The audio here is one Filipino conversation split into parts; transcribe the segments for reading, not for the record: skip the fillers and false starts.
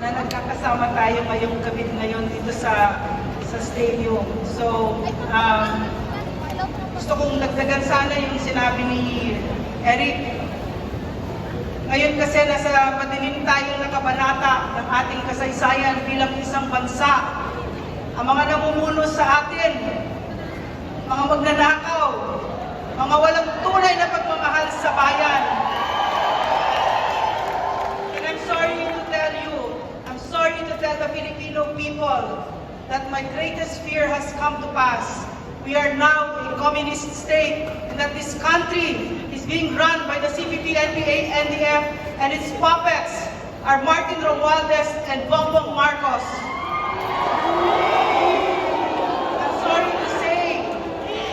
na nagkakasama tayo ngayong gabi ngayon dito sa stadium. So, gusto kong nagdagan sana yung sinabi ni Eric. Ngayon kasi nasa madilim tayong nakabanata ng ating kasaysayan bilang isang bansa. Ang mga namumuno sa atin, mga magnanakaw, mga walang tunay na pagmamahal sa bayan. And I'm sorry to tell the Filipino people that my greatest fear has come to pass. We are now a communist state and that this country is being run by the CPP, NPA, NDF, and its puppets are Martin Romualdez and Bongbong Marcos. I'm sorry to say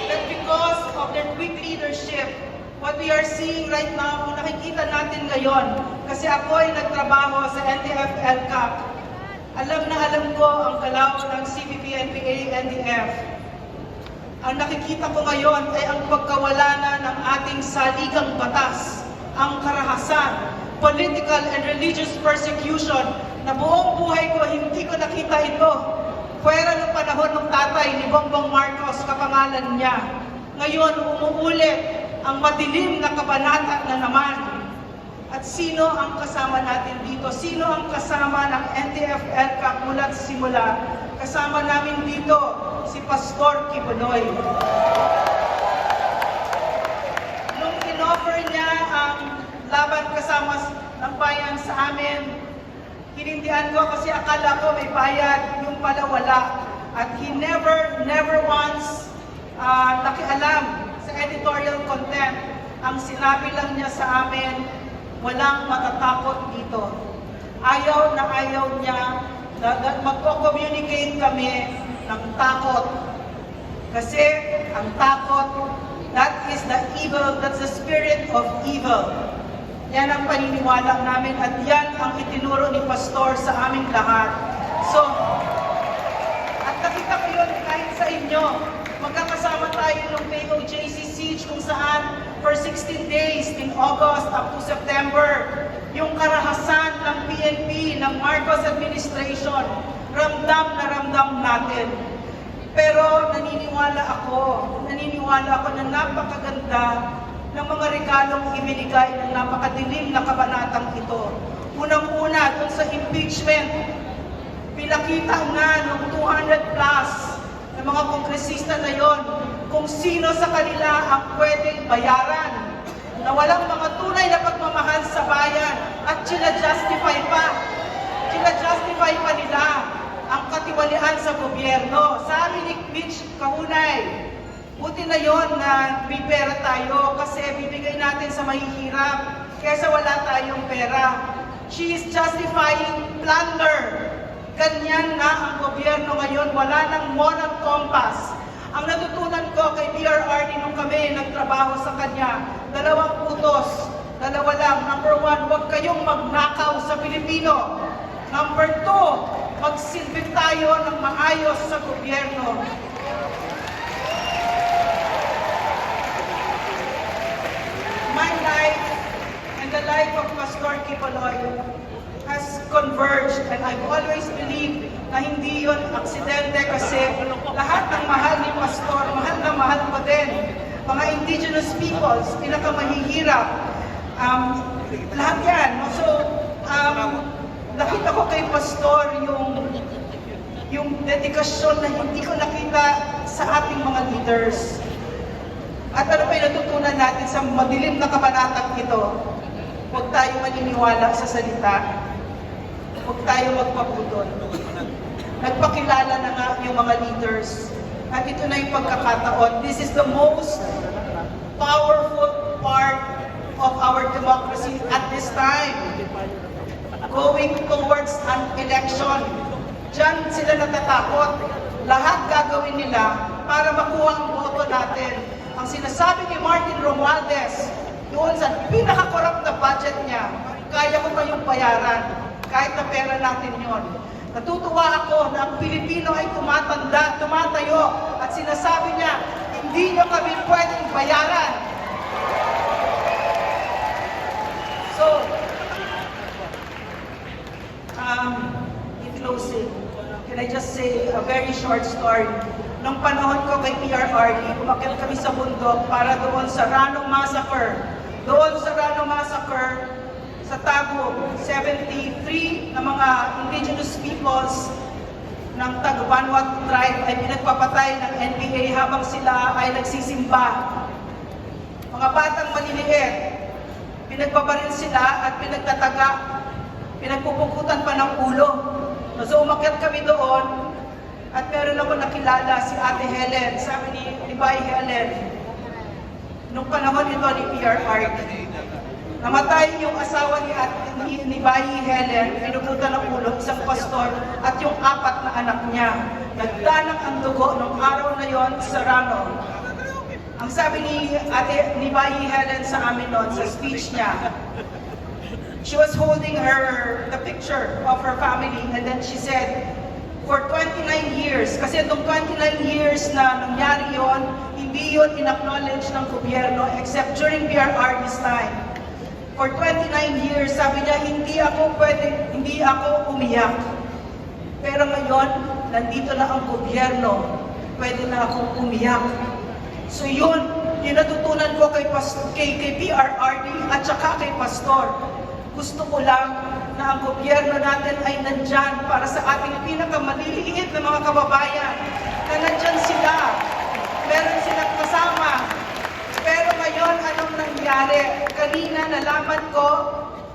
that because of their weak leadership, what we are seeing right now, kung nakikita natin ngayon, kasi ako ay nagtrabaho sa NTF-ELCAC, alam na alam ko ang galaw ng CPP, NPA, NDF. Ang nakikita ko ngayon ay ang pagkawala na ng ating saligang batas, ang karahasan, political and religious persecution na buong buhay ko hindi ko nakita ito. Pwera ng panahon ng tatay ni Bongbong Marcos, kapangalan niya. Ngayon, umuulit ang madilim na kabanata na naman. At sino ang kasama natin dito? Sino ang kasama ng NTF-ELCAC mula sa simula? Kasama namin dito si Pastor Kibuloy. Nung in-offer niya ang laban kasama ng bayan sa amin, hinindihan ko kasi akala ko may bayad, yung pala wala. At he never once nakialam sa editorial content. Ang sinabi lang niya sa amin, walang matatakot dito. Ayaw niya na magko-communicate kami ng takot. Kasi ang takot, that is the evil, that's the spirit of evil. Yan ang paniniwala namin at yan ang itinuro ni Pastor sa aming lahat. So, at nakita ko yun kahit sa inyo, magkakasama tayo ng POJC siege kung saan for 16 days in August up to September, yung karahasan ng PNP, ng Marcos administration, ramdam na ramdam natin. Pero naniniwala ako na napakaganda ng mga regalong ibinigay ng napakadilim na kabanatang ito. Unang-una, dun sa impeachment, pinakita nga ng 200 plus ng mga kongresista na yon kung sino sa kanila ang pwedeng bayaran na walang mga tunay na pagmamahal sa bayan at sila-justify pa nila ang katiwalian sa gobyerno. Sabi ni Mitch Kahunay, buti na yon na may pera tayo kasi bibigay natin sa mahihirap kaysa wala tayong pera. She is justifying plunder. Ganyan na ang gobyerno ngayon, wala nang moral compass. Ang natutunan ko kay BRRD nung kami nagtrabaho sa kanya, 2 utos, 2 lang. Number 1, huwag kayong magnakaw sa Pilipino. Number 2, magsilbi tayo ng maayos sa gobyerno. My life and the life of Pastor Kibuloy has converged and I've always believed na hindi yun aksidente kasi lahat ng mahal ni Pastor, mahal na mahal ko din. Mga indigenous peoples, pinakamahihirap, lahat yan. So, nakita ko kay Pastor yung dedikasyon na hindi ko nakita sa ating mga leaders. At ano pa yung natutunan natin sa madilim na kabanatang ito? Huwag tayo maniniwala sa salita. Huwag tayo magpaputol. Nagpakilala na nga yung mga leaders. At ito na yung pagkakataon. This is the most powerful part of our democracy at this time. Going towards an election. Diyan sila natatakot. Lahat gagawin nila para makuha ang boto natin. Ang sinasabi ni Martin Romualdez, doon sa pinaka-corrupt na budget niya, kaya ko kayong bayaran, kahit na pera natin yon. Natutuwa ako na ang Pilipino ay tumatayo, at sinasabi niya, hindi niyo kami pwedeng bayaran. So, very short story. Nung panahon ko kay PRRD, umakyat kami sa bundok para doon sa Rano Massacre. Doon sa Rano Massacre, sa Tagum, 73 na mga indigenous peoples ng Tago-Vanuatu tribe ay pinagpapatay ng NPA habang sila ay nagsisimba. Mga batang maliliit, pinagbabaril sila at pinagtataga, pinagpupukutan pa ng ulo. So umakyat kami doon at meron ako nakilala si Ate Helen, sabi ni Bay Helen, nung panahon ito ni PRRD. Namatay yung asawa ni Bayi Helen, pinuputan ng ulo, isang pastor, at yung 4 na anak niya. Nagdanak ang dugo nung araw na yon sa Rano. Ang sabi ni Bayi Helen sa amin noon, sa speech niya, she was holding the picture of her family, and then she said, for 29 years, kasi itong 29 years na nangyari yon, hindi yun in-acknowledge ng gobyerno except during PRRD's time. For 29 years, sabi niya, hindi ako umiyak. Pero ngayon, nandito na ang gobyerno, pwede na akong umiyak. So yun, yung natutunan ko kay PRRD at saka kay Pastor. Gusto ko lang na ang gobyerno natin ay nandyan para sa ating pinakamaliliit na mga kababayan, na nandyan sila, meron silang kasama. Pero ngayon, anong nangyari? Kanina nalaman ko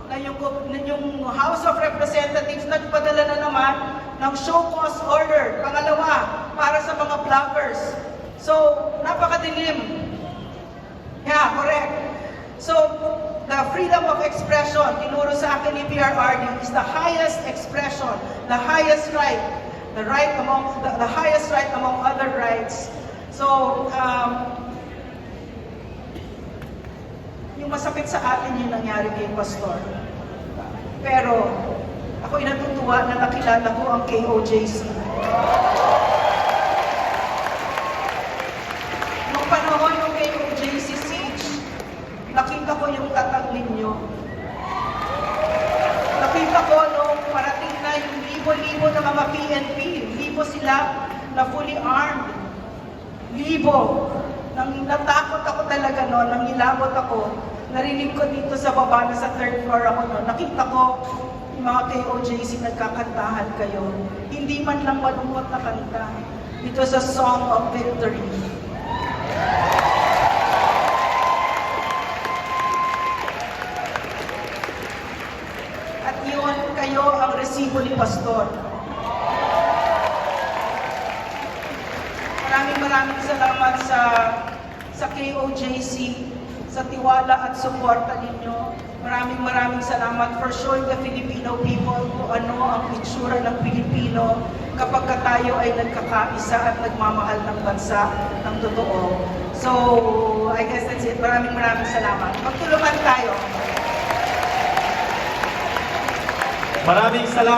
na yung House of Representatives nagpadala na naman ng show cause order, pangalawa, para sa mga vloggers. So, napakadilim. Yeah, correct. So, the freedom of expression, tinuro sa akin ni PRRD, is the highest expression, the highest right, the highest right among other rights. So, yung masakit sa atin yung nangyari kay Pastor. Pero, ako'y natutuwa na nakilala ko ang KOJC. Nung panahon ng KOJC siege, nakita ko yung tatag ninyo. Nakita ko nung parating na yung libo-libo na mga PNP, libo sila na fully armed. Libo. Natakot ako talaga noon, nangilabot ako. Narinig ko dito sa baba na sa 3rd floor ako noon. Nakita ko yung mga KOJC nagkakantahan kayo. Hindi man lang malungkot na kanta. It was a song of victory. At yun, kayo ang resibo ni Pastor. Maraming salamat sa KOJC, sa tiwala at suporta ninyo. Maraming salamat for showing the Filipino people kung ano ang itsura ng Pilipino kapag tayo ay nagkakaisa at nagmamahal ng bansa ng totoo. So, I guess that's it. Maraming salamat. Magtulungan tayo. Maraming salamat.